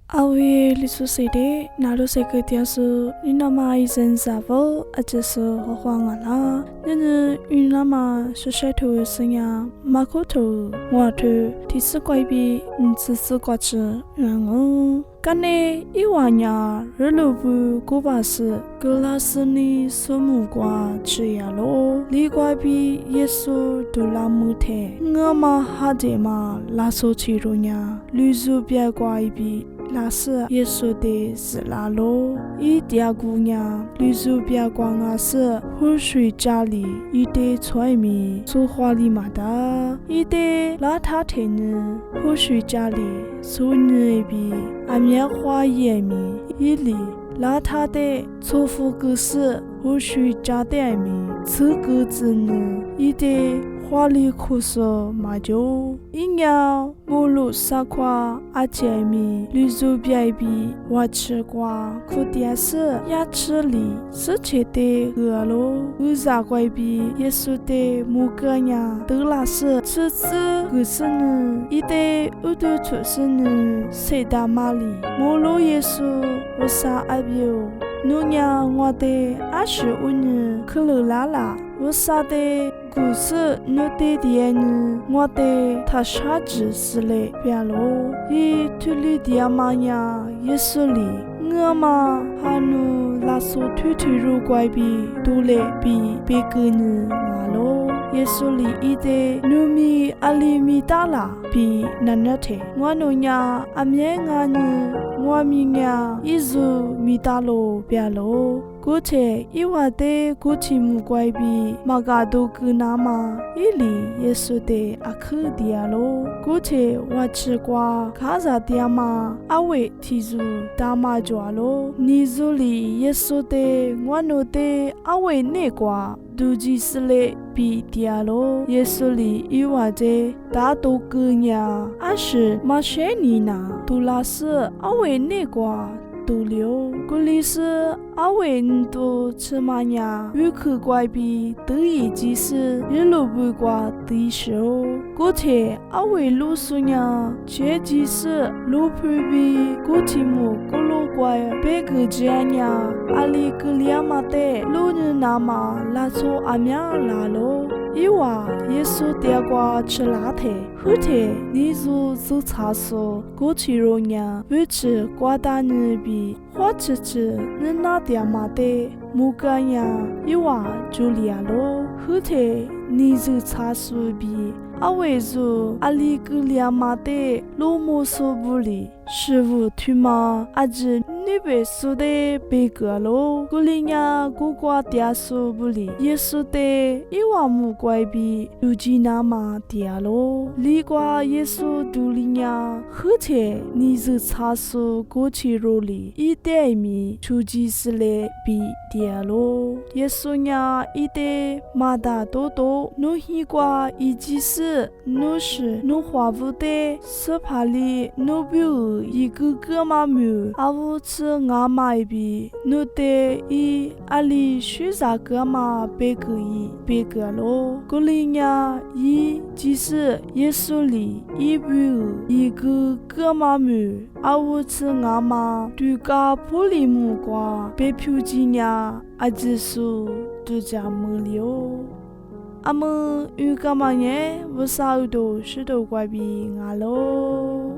阿维里苏西的，那罗西克迪亚苏，你那么一身啥不？阿这是何况啊啦？你那么是谁头生呀？马口头，我头，第四怪比，只是挂着，干呢，一万呀，日落不过把事，格拉斯尼苏木瓜吃呀咯，里怪比耶稣都拉木特，我嘛哈得嘛拉苏起罗呀，绿树别怪比。那是耶稣的是拉罗，一点姑娘，绿树边光啊是湖水家里一点菜米，苏花里马达一点邋遢天呢，湖水家里苏女比阿面花叶米一里邋遢的粗夫个是湖水家的米，此个子呢一点。花里胡哨嘛就一鸟母鹿撒夸阿姐米绿树边比我吃过苦点是牙齿里是切的鹅咯乌杂怪比耶稣的母哥呀都拉是吃个是呢一得乌都出是呢谁大马里母鹿耶稣我撒阿表奴娘我的25年克罗拉拉我撒的故事努的的呢，我的他啥子是嘞？别咯，一土里的妈呀，也是哩。我嘛还努拉索推入怪比，都来比别个呢我咯。耶稣里一的努米阿里米达拉比难那天，我努呀阿面我呢，我米呀一组米达罗别咯。过去一话的过去木怪比马嘎都格那嘛一里耶稣的阿克迪亚咯过去我吃过卡扎迪嘛阿伟提住大马抓咯尼祖里耶稣的我努的阿伟那瓜都只是嘞比迪亚咯耶稣里一话的大都格呀阿是马谢尼娜杜拉斯阿伟那瓜都留，古里是阿维都吃嘛呀？游客怪比得意即是日落不挂地手，过去阿维路数呀，这即是路旁比古题目古路怪别个这样呀，阿里个两马的路人那么拉错阿面拉咯。一话耶稣点过吃辣的，后天你就查说过去容呀，不吃瓜大人比花吃你那点嘛的木干呀，一话就裂咯，后天你就查说比阿维就阿里个两嘛的罗摩索布里。师傅推嘛，阿只你被说的被个咯，古里呀古瓜点说不里，耶稣的一万木怪比，如今那么点咯，里瓜耶稣独里呀，后天你就查说过去罗里，一点米出几时来比点咯，耶稣呀一点马达多多，努西瓜一几时，努是努花布的，斯帕里努表。一个个嘛没，阿乌吃阿妈比，努得伊阿里许啥个嘛别个咯，古里呀伊即是耶稣里一表一个个嘛没，阿乌吃阿妈对个普里木瓜别표지呀，阿只说都家没了。阿们有干嘛呢？我啥都是都怪比俺咯。